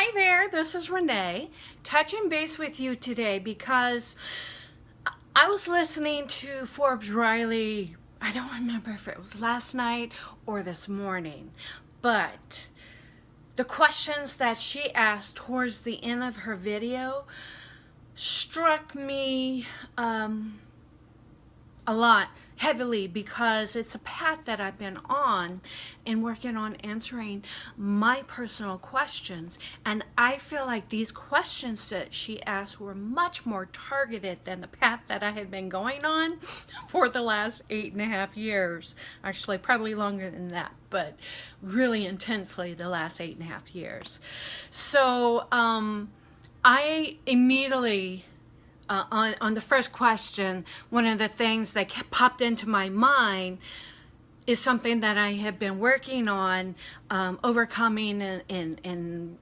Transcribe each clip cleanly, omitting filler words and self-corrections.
Hi there, this is Renee, touching base with you today because I was listening to Forbes Riley. I don't remember if it was last night or this morning, but the questions that she asked towards the end of her video struck me a lot heavily, because it's a path that I've been on in working on answering my personal questions, and I feel like these questions that she asked were much more targeted than the path that I had been going on for the last 8.5 years. Actually, probably longer than that, but really intensely the last 8.5 years. So I immediately on the first question, one of the things that popped into my mind is something that I have been working on, overcoming and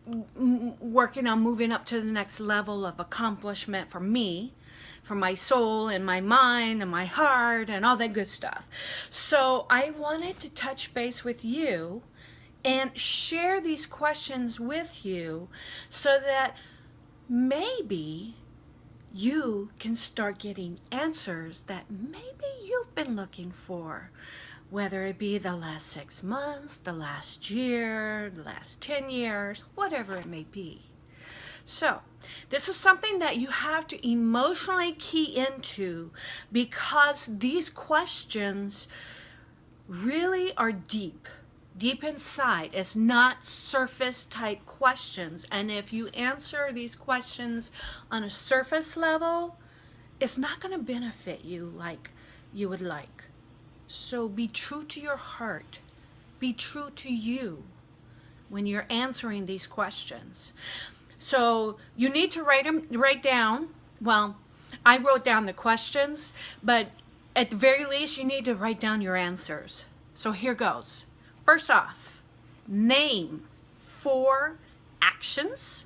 working on moving up to the next level of accomplishment for me, for my soul and my mind and my heart and all that good stuff. So I wanted to touch base with you and share these questions with you so that maybe you can start getting answers that maybe you've been looking for, whether it be the last 6 months, the last year, the last 10 years, whatever it may be. So this is something that you have to emotionally key into, because these questions really are deep inside. It's not surface type questions, and if you answer these questions on a surface level, it's not going to benefit you like you would like. So be true to your heart, be true to you when you're answering these questions. So you need to write down, well, I wrote down the questions, but at the very least you need to write down your answers. So here goes. First off, name 4 actions,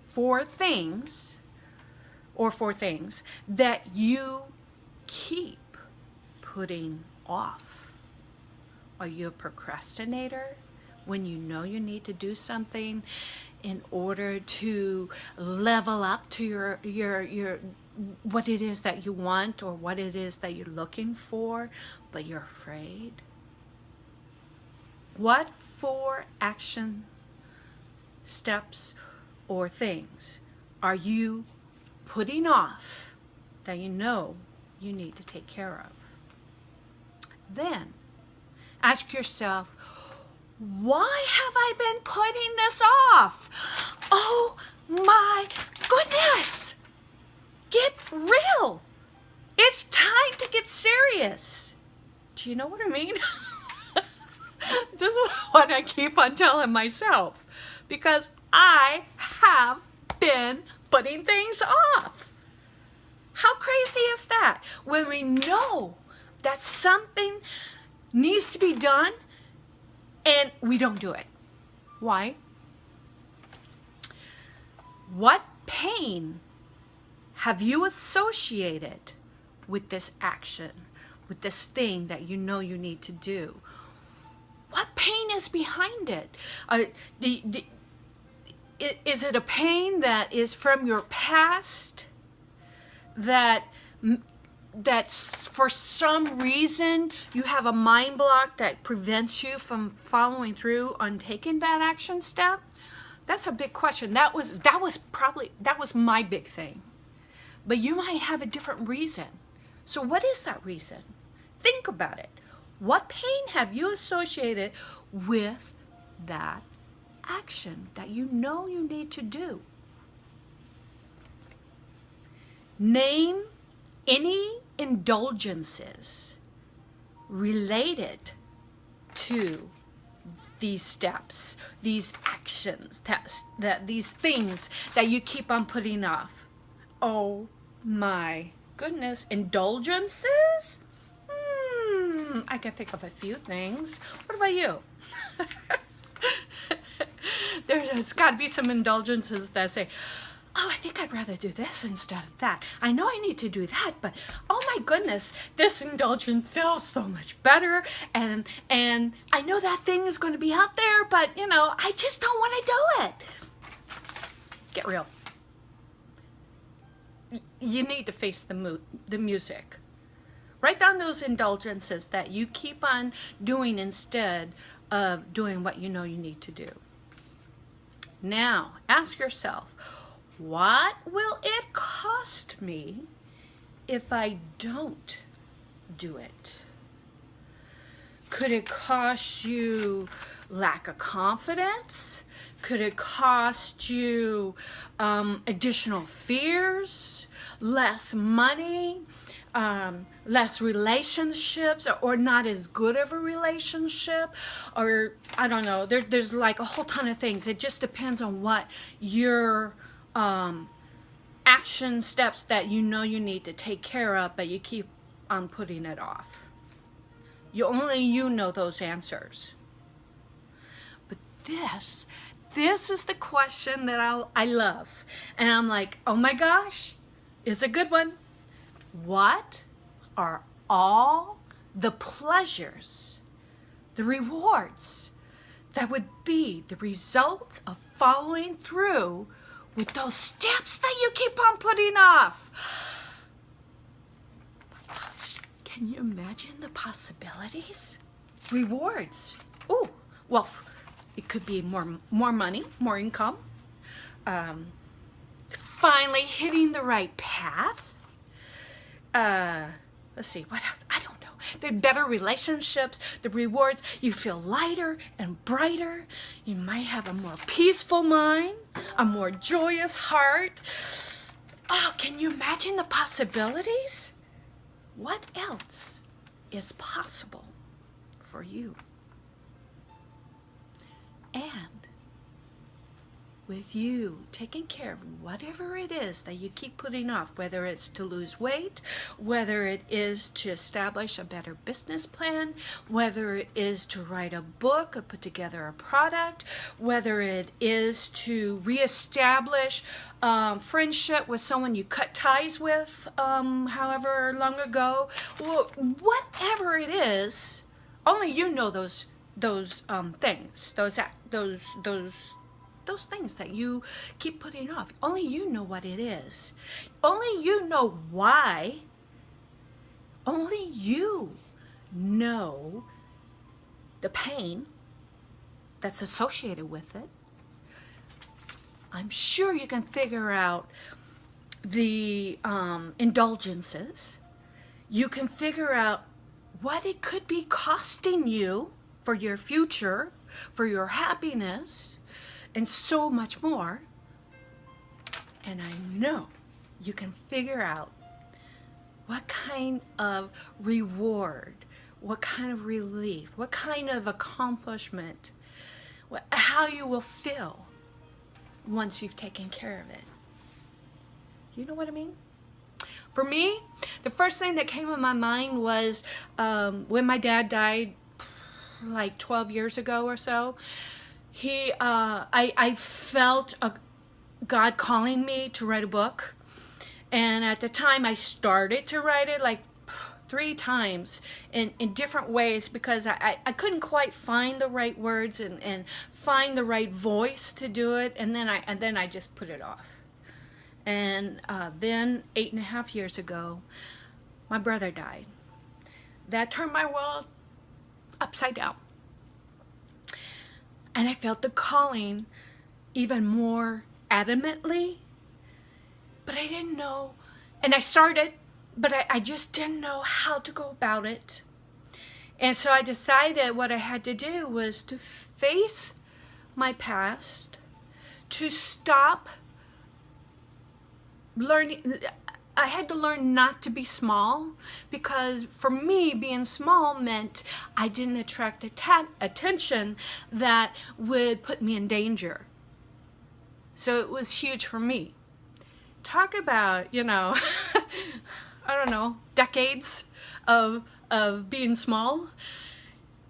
4 things that you keep putting off. Are you a procrastinator when you know you need to do something in order to level up to your what it is that you want or what it is that you're looking for, but you're afraid? What 4 action steps or things are you putting off that you know you need to take care of? Then ask yourself, why have I been putting this off? Oh my goodness! Get real! It's time to get serious. Do you know what I mean? This is what I keep on telling myself, because I have been putting things off. How crazy is that? When we know that something needs to be done and we don't do it. Why? What pain have you associated with this action, with this thing that you know you need to do? What pain is behind it? Is it a pain that is from your past, that's for some reason you have a mind block that prevents you from following through on taking that action step? That's a big question. That was my big thing. But you might have a different reason. So what is that reason? Think about it. What pain have you associated with that action that you know you need to do? Name any indulgences related to these steps, these actions, these things that you keep on putting off. Oh my goodness, indulgences? I can think of a few things. What about you? There's got to be some indulgences that say, oh, I think I'd rather do this instead of that. I know I need to do that, but oh my goodness, this indulgence feels so much better, and I know that thing is going to be out there, but you know, I just don't want to do it. Get real. You need to face the music. Write down those indulgences that you keep on doing instead of doing what you know you need to do. Now, ask yourself, what will it cost me if I don't do it? Could it cost you lack of confidence? Could it cost you additional fears, less money, less relationships, or not as good of a relationship? Or I don't know, there's like a whole ton of things. It just depends on what your action steps that you know you need to take care of, but you keep on putting it off. Only you know those answers. But this is the question that I love. And I'm like, oh my gosh, it's a good one. What are all the pleasures, the rewards that would be the result of following through with those steps that you keep on putting off? Can you imagine the possibilities? Rewards. Oh, well, it could be more money, more income. Finally hitting the right path. Let's see, what else? I don't know. The better relationships, the rewards. You feel lighter and brighter. You might have a more peaceful mind, a more joyous heart. Oh, can you imagine the possibilities? What else is possible for you? And with you taking care of whatever it is that you keep putting off, whether it's to lose weight, whether it is to establish a better business plan, whether it is to write a book or put together a product, whether it is to reestablish friendship with someone you cut ties with however long ago, whatever it is, only you know those things, those things that you keep putting off. Only you know what it is. Only you know why. Only you know the pain that's associated with it. I'm sure you can figure out the indulgences. You can figure out what it could be costing you for your future, for your happiness, and so much more. And I know you can figure out what kind of reward, what kind of relief, what kind of accomplishment, how you will feel once you've taken care of it. You know what I mean? For me, the first thing that came in my mind was when my dad died like 12 years ago or so. I felt God calling me to write a book, and at the time I started to write it like 3 times in different ways because I couldn't quite find the right words and find the right voice to do it, and then I just put it off. And then 8.5 years ago, my brother died. That turned my world upside down. And I felt the calling even more adamantly, but I didn't know. And I started, but I just didn't know how to go about it. And so I decided what I had to do was to face my past, to stop learning. I had to learn not to be small, because for me, being small meant I didn't attract attention that would put me in danger. So it was huge for me. Talk about, I don't know, decades of being small.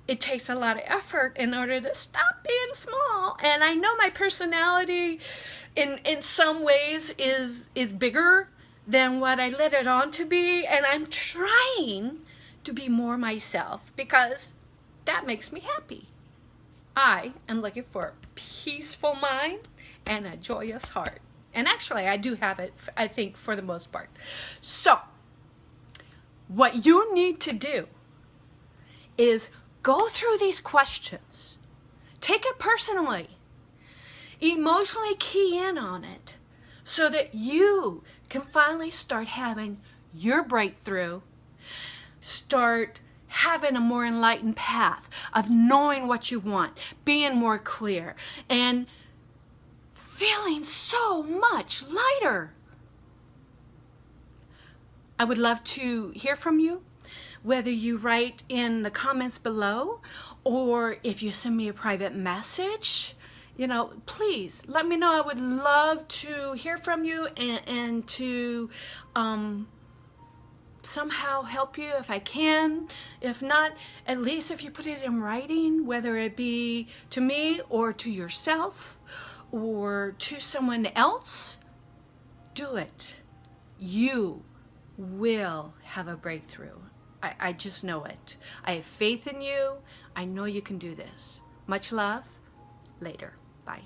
It takes a lot of effort in order to stop being small. And I know my personality in some ways is bigger than what I let it on to be, and I'm trying to be more myself because that makes me happy. I am looking for a peaceful mind and a joyous heart. And actually, I do have it, I think, for the most part. So, what you need to do is go through these questions. Take it personally. Emotionally key in on it so that you can finally start having your breakthrough, start having a more enlightened path of knowing what you want, being more clear, and feeling so much lighter. I would love to hear from you, whether you write in the comments below or if you send me a private message. You know, please let me know. I would love to hear from you and to somehow help you if I can. If not, at least if you put it in writing, whether it be to me or to yourself or to someone else, do it. You will have a breakthrough. I just know it. I have faith in you. I know you can do this. Much love. Later. Bye.